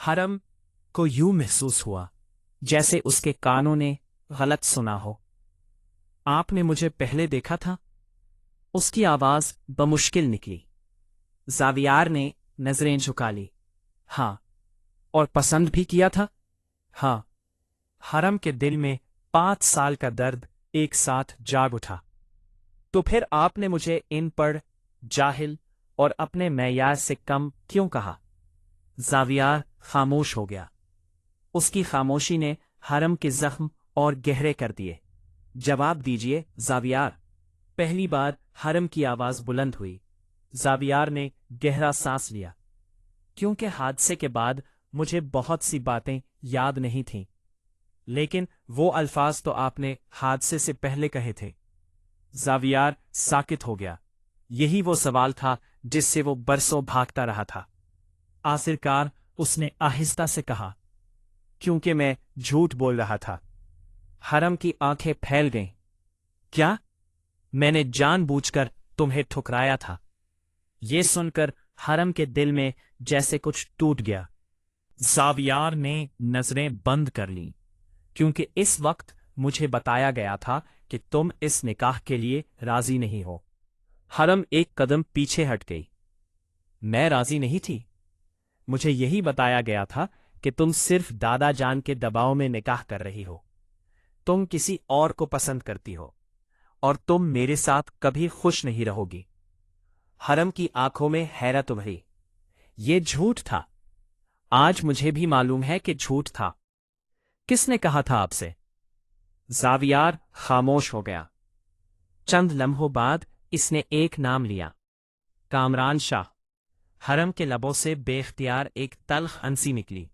हरम को यूं महसूस हुआ जैसे उसके कानों ने गलत सुना हो। आपने मुझे पहले देखा था? उसकी आवाज बमुश्किल निकली। ज़ावियार ने नजरें झुका ली। हाँ। और पसंद भी किया था? हाँ। हरम के दिल में 5 साल का दर्द एक साथ जाग उठा। तो फिर आपने मुझे इन पर जाहिल और अपने मैयार से कम क्यों कहा? ज़ावियार खामोश हो गया। उसकी खामोशी ने हरम के जख्म और गहरे कर दिए। जवाब दीजिए ज़ावियार। पहली बार हरम की आवाज बुलंद हुई। ज़ावियार ने गहरा सांस लिया। क्योंकि हादसे के बाद मुझे बहुत सी बातें याद नहीं थीं, लेकिन वो अल्फाज तो आपने हादसे से पहले कहे थे। ज़ावियार साकित हो गया। यही वो सवाल था जिससे वो बरसों भागता रहा था। आखिरकार उसने आहिस्ता से कहा, क्योंकि मैं झूठ बोल रहा था। हरम की आंखें फैल गईं। क्या? मैंने जानबूझकर तुम्हें ठुकराया था? ये सुनकर हरम के दिल में जैसे कुछ टूट गया। ज़ावियार ने नजरें बंद कर लीं। क्योंकि इस वक्त मुझे बताया गया था कि तुम इस निकाह के लिए राजी नहीं हो। हरम एक कदम पीछे हट गई। मैं राजी नहीं थी। मुझे यही बताया गया था कि तुम सिर्फ दादा जान के दबाव में निकाह कर रही हो। तुम किसी और को पसंद करती हो और तुम मेरे साथ कभी खुश नहीं रहोगी। हरम की आंखों में हैरत उभरी। ये झूठ था। आज मुझे भी मालूम है कि झूठ था। किसने कहा था आपसे? ज़ावियार खामोश हो गया। चंद लम्हों बाद इसने एक नाम लिया, कामरान शाह। हरम के लबों से बेख्तियार एक तल्ख हंसी निकली।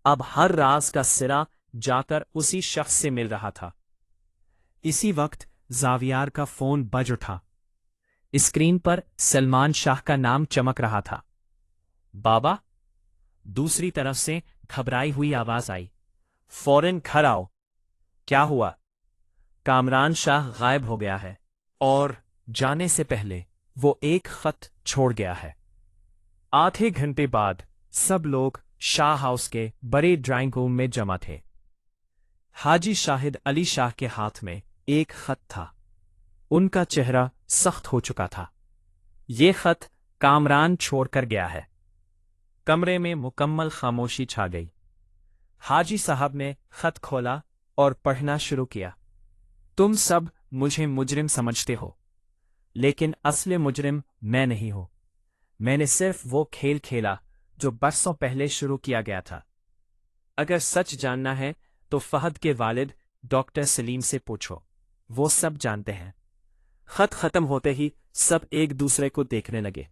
अब हर राज का सिरा जाकर उसी शख्स से मिल रहा था। इसी वक्त ज़ावियार का फोन बज उठा। स्क्रीन पर सलमान शाह का नाम चमक रहा था। बाबा? दूसरी तरफ से घबराई हुई आवाज आई। फौरन घर आओ। क्या हुआ? कामरान शाह गायब हो गया है और जाने से पहले वो एक खत छोड़ गया है। आधे घंटे बाद सब लोग शाह हाउस के बड़े ड्राइंग रूम में जमा थे। हाजी शाहिद अली शाह के हाथ में एक खत था। उनका चेहरा सख्त हो चुका था। ये खत कामरान छोड़कर गया है। कमरे में मुकम्मल खामोशी छा गई। हाजी साहब ने खत खोला और पढ़ना शुरू किया। तुम सब मुझे मुजरिम समझते हो, लेकिन असली मुजरिम मैं नहीं हूं। मैंने सिर्फ वो खेल खेला जो बरसों पहले शुरू किया गया था। अगर सच जानना है तो फहद के वालिद डॉक्टर सलीम से पूछो, वो सब जानते हैं। खत खत्म होते ही सब एक दूसरे को देखने लगे।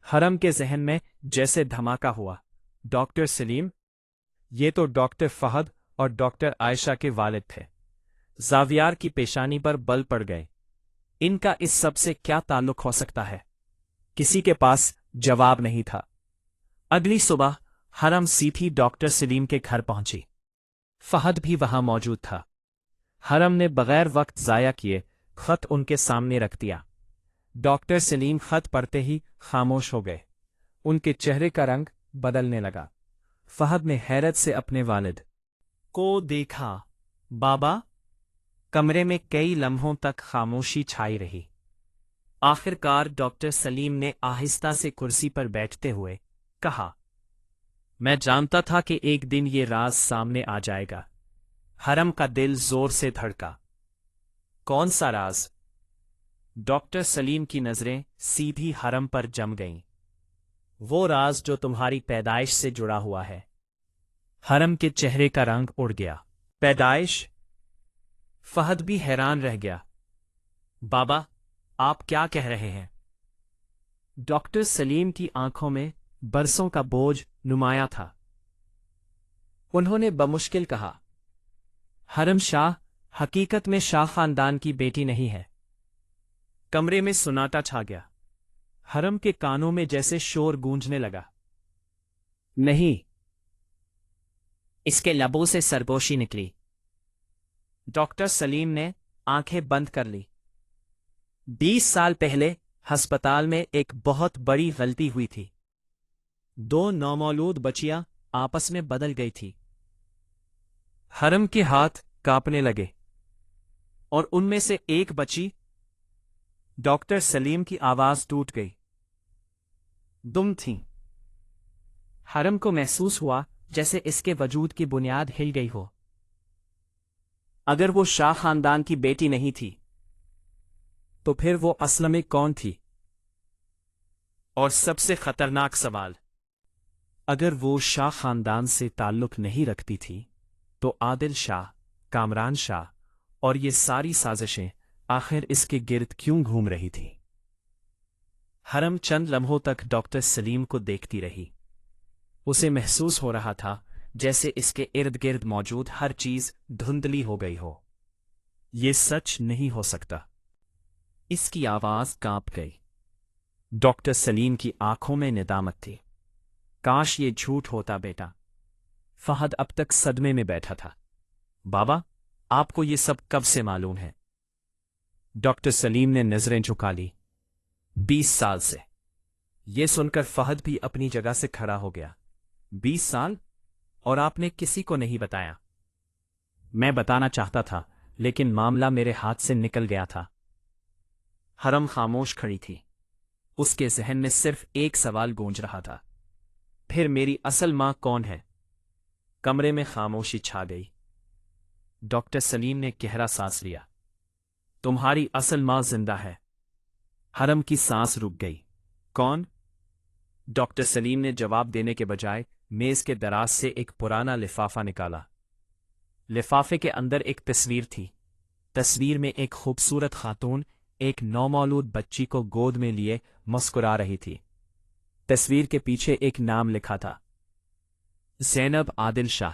हरम के जहन में जैसे धमाका हुआ। डॉक्टर सलीम? ये तो डॉक्टर फहद और डॉक्टर आयशा के वालिद थे। ज़ावियार की पेशानी पर बल पड़ गए। इनका इस सब से क्या ताल्लुक हो सकता है? किसी के पास जवाब नहीं था। अगली सुबह हरम सीधी डॉक्टर सलीम के घर पहुंची। फहद भी वहां मौजूद था। हरम ने बगैर वक्त जाया किए खत उनके सामने रख दिया। डॉक्टर सलीम खत पढ़ते ही खामोश हो गए। उनके चेहरे का रंग बदलने लगा। फहद ने हैरत से अपने वालिद को देखा। बाबा? कमरे में कई लम्हों तक खामोशी छाई रही। आखिरकार डॉक्टर सलीम ने आहिस्ता से कुर्सी पर बैठते हुए कहा, मैं जानता था कि एक दिन ये राज सामने आ जाएगा। हरम का दिल जोर से धड़का। कौन सा राज? डॉक्टर सलीम की नजरें सीधी हरम पर जम गईं। वो राज जो तुम्हारी पैदाइश से जुड़ा हुआ है। हरम के चेहरे का रंग उड़ गया। पैदाइश? फहद भी हैरान रह गया। बाबा, आप क्या कह रहे हैं? डॉक्टर सलीम की आंखों में बरसों का बोझ नुमाया था। उन्होंने बमुश्किल कहा, हरम शाह हकीकत में शाह खानदान की बेटी नहीं है। कमरे में सुनाटा छा गया। हरम के कानों में जैसे शोर गूंजने लगा। नहीं। इसके लबों से सरगोशी निकली। डॉक्टर सलीम ने आंखें बंद कर ली। 20 साल पहले अस्पताल में एक बहुत बड़ी गलती हुई थी। 2 नौमौलूद बच्चियां آپس میں بدل گئی تھی۔ حرم کے ہاتھ کانپنے لگے اور ان میں سے ایک بچی، ڈاکٹر سلیم کی آواز ٹوٹ گئی۔ دم تھی۔ حرم کو محسوس ہوا جیسے اس کے وجود کی بنیاد ہل گئی ہو۔ اگر وہ شاہ خاندان کی بیٹی نہیں تھی تو پھر وہ اصل میں کون تھی؟ اور سب سے خطرناک سوال، اگر وہ شاہ خاندان سے تعلق نہیں رکھتی تھی تو عادل شاہ، کامران شاہ اور یہ ساری سازشیں آخر اس کے گرد کیوں گھوم رہی تھی؟ حرم چند لمحوں تک ڈاکٹر سلیم کو دیکھتی رہی۔ اسے محسوس ہو رہا تھا جیسے اس کے ارد گرد موجود ہر چیز دھندلی ہو گئی ہو۔ یہ سچ نہیں ہو سکتا۔ اس کی آواز کانپ گئی۔ ڈاکٹر سلیم کی آنکھوں میں ندامت تھی۔ کاش یہ جھوٹ ہوتا بیٹا۔ فہد اب تک صدمے میں بیٹھا تھا۔ بابا، آپ کو یہ سب کب سے معلوم ہے؟ ڈاکٹر سلیم نے نظریں جھکا لی۔ 20 سال سے۔ یہ سن کر فہد بھی اپنی جگہ سے کھڑا ہو گیا۔ 20 سال؟ اور آپ نے کسی کو نہیں بتایا؟ میں بتانا چاہتا تھا لیکن معاملہ میرے ہاتھ سے نکل گیا تھا۔ حرم خاموش کھڑی تھی۔ اس کے ذہن میں صرف ایک سوال گونج رہا تھا، پھر میری اصل ماں کون ہے؟ کمرے میں خاموشی چھا گئی۔ ڈاکٹر سلیم نے گہرا سانس لیا۔ تمہاری اصل ماں زندہ ہے۔ حرم کی سانس رک گئی۔ کون؟ ڈاکٹر سلیم نے جواب دینے کے بجائے میز کے دراز سے ایک پرانا لفافہ نکالا۔ لفافے کے اندر ایک تصویر تھی۔ تصویر میں ایک خوبصورت خاتون ایک نومولود بچی کو گود میں لیے مسکرا رہی تھی۔ تصویر کے پیچھے ایک نام لکھا تھا، زینب عادل شاہ۔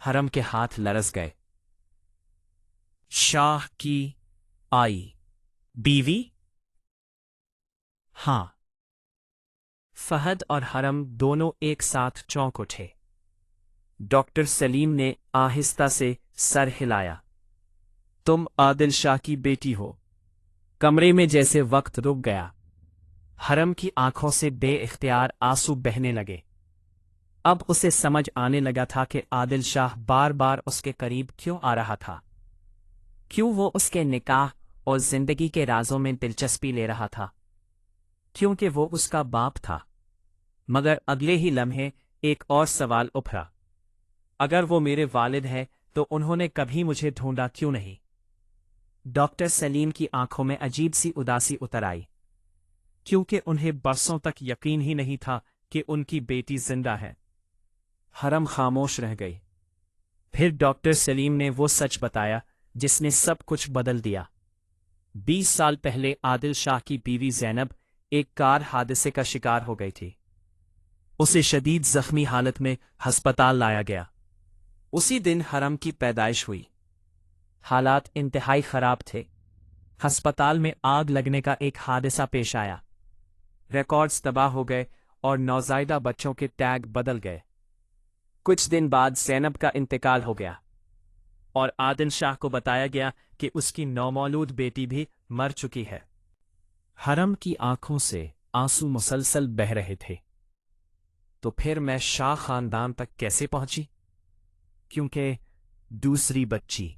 حرم کے ہاتھ لرز گئے۔ شاہ کی آئی بیوی؟ ہاں۔ فہد اور حرم دونوں ایک ساتھ چونک اٹھے۔ ڈاکٹر سلیم نے آہستہ سے سر ہلایا۔ تم عادل شاہ کی بیٹی ہو؟ کمرے میں جیسے وقت رک گیا۔ حرم کی آنکھوں سے بے اختیار آنسو بہنے لگے۔ اب اسے سمجھ آنے لگا تھا کہ عادل شاہ بار بار اس کے قریب کیوں آ رہا تھا، کیوں وہ اس کے نکاح اور زندگی کے رازوں میں دلچسپی لے رہا تھا، کیونکہ وہ اس کا باپ تھا۔ مگر اگلے ہی لمحے ایک اور سوال ابھرا، اگر وہ میرے والد ہیں تو انہوں نے کبھی مجھے ڈھونڈا کیوں نہیں؟ ڈاکٹر سلیم کی آنکھوں میں عجیب سی اداسی اتر آئی، کیونکہ انہیں برسوں تک یقین ہی نہیں تھا کہ ان کی بیٹی زندہ ہے۔ حرم خاموش رہ گئی۔ پھر ڈاکٹر سلیم نے وہ سچ بتایا جس نے سب کچھ بدل دیا۔ 20 سال پہلے عادل شاہ کی بیوی زینب ایک کار حادثے کا شکار ہو گئی تھی۔ اسے شدید زخمی حالت میں ہسپتال لایا گیا۔ اسی دن حرم کی پیدائش ہوئی۔ حالات انتہائی خراب تھے۔ ہسپتال میں آگ لگنے کا ایک حادثہ پیش آیا۔ ریکارڈز تباہ ہو گئے اور نوزائیدہ بچوں کے ٹیگ بدل گئے۔ کچھ دن بعد زینب کا انتقال ہو گیا اور عادل شاہ کو بتایا گیا کہ اس کی نومولود بیٹی بھی مر چکی ہے۔ حرم کی آنکھوں سے آنسو مسلسل بہہ رہے تھے۔ تو پھر میں شاہ خاندان تک کیسے پہنچی؟ کیونکہ دوسری بچی،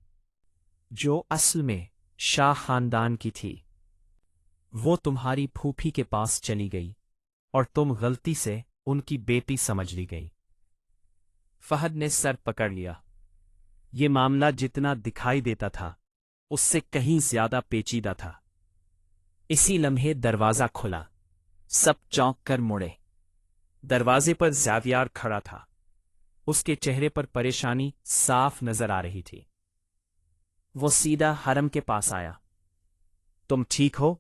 جو اصل میں شاہ خاندان کی تھی، وہ تمہاری پھوپھی کے پاس چلی گئی اور تم غلطی سے ان کی بیٹی سمجھ لی گئی۔ فہد نے سر پکڑ لیا۔ یہ معاملہ جتنا دکھائی دیتا تھا اس سے کہیں زیادہ پیچیدہ تھا۔ اسی لمحے دروازہ کھلا۔ سب چونک کر مڑے۔ دروازے پر زاویار کھڑا تھا۔ اس کے چہرے پر پریشانی صاف نظر آ رہی تھی۔ وہ سیدھا حرم کے پاس آیا۔ تم ٹھیک ہو؟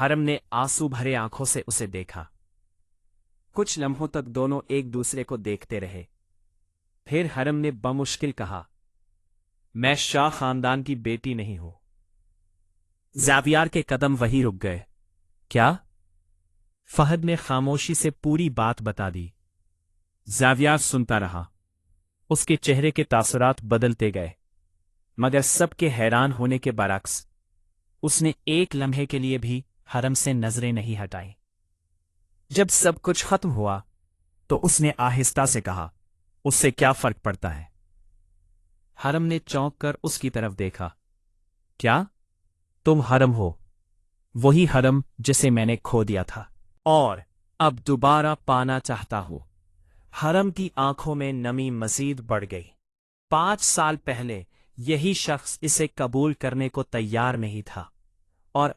حرم نے آنسو بھرے آنکھوں سے اسے دیکھا۔ کچھ لمحوں تک دونوں ایک دوسرے کو دیکھتے رہے۔ پھر حرم نے بمشکل کہا، میں شاہ خاندان کی بیٹی نہیں ہوں۔ زاویار کے قدم وہی رک گئے۔ کیا؟ فہد نے خاموشی سے پوری بات بتا دی۔ زاویار سنتا رہا۔ اس کے چہرے کے تاثرات بدلتے گئے، مگر سب کے حیران ہونے کے برعکس اس نے ایک لمحے کے لیے بھی حرم سے نظریں نہیں ہٹائیں۔ جب سب کچھ ختم ہوا تو اس نے آہستہ سے کہا، उससे क्या फर्क पड़ता है? हरम ने चौंक कर उसकी तरफ देखा। क्या? तुम हरम हो? वही हरम जिसे मैंने खो दिया था और अब दोबारा पाना चाहता हूं। हरम की आंखों में नमी मजीद बढ़ गई। 5 साल पहले यही शख्स इसे कबूल करने को तैयार नहीं था और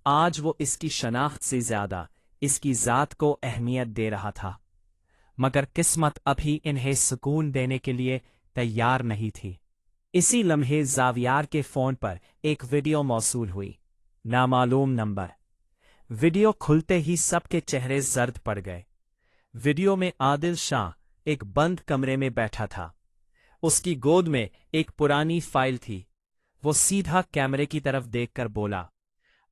आज वो इसकी शनाख्त से ज्यादा इसकी जात को अहमियत दे रहा था। मगर किस्मत अभी इन्हें सुकून देने के लिए तैयार नहीं थी। इसी लम्हे जावियार के फोन पर एक वीडियो मौसूल हुई। नामालूम नंबर। वीडियो खुलते ही सबके चेहरे जर्द पड़ गए। वीडियो में आदिल शाह एक बंद कमरे में बैठा था। उसकी गोद में एक पुरानी फाइल थी। वो सीधा कैमरे की तरफ देखकर बोला,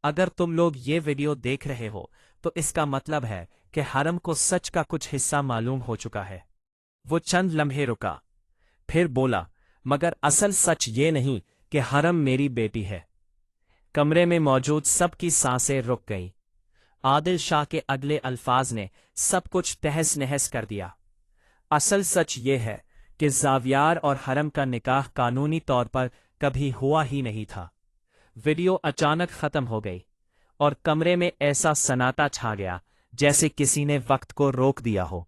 अगर तुम लोग ये वीडियो देख रहे हो तो इसका मतलब है कि हरम को सच का कुछ हिस्सा मालूम हो चुका है। वो चंद लम्हे रुका, फिर बोला, मगर असल सच ये नहीं कि हरम मेरी बेटी है। कमरे में मौजूद सबकी सांसें रुक गईं। आदिल शाह के अगले अल्फाज ने सब कुछ तहस नहस कर दिया। असल सच ये है कि जावियार और हरम का निकाह कानूनी तौर पर कभी हुआ ही नहीं था। वीडियो अचानक खत्म हो गई और कमरे में ऐसा सन्नाटा छा गया जैसे किसी ने वक्त को रोक दिया हो।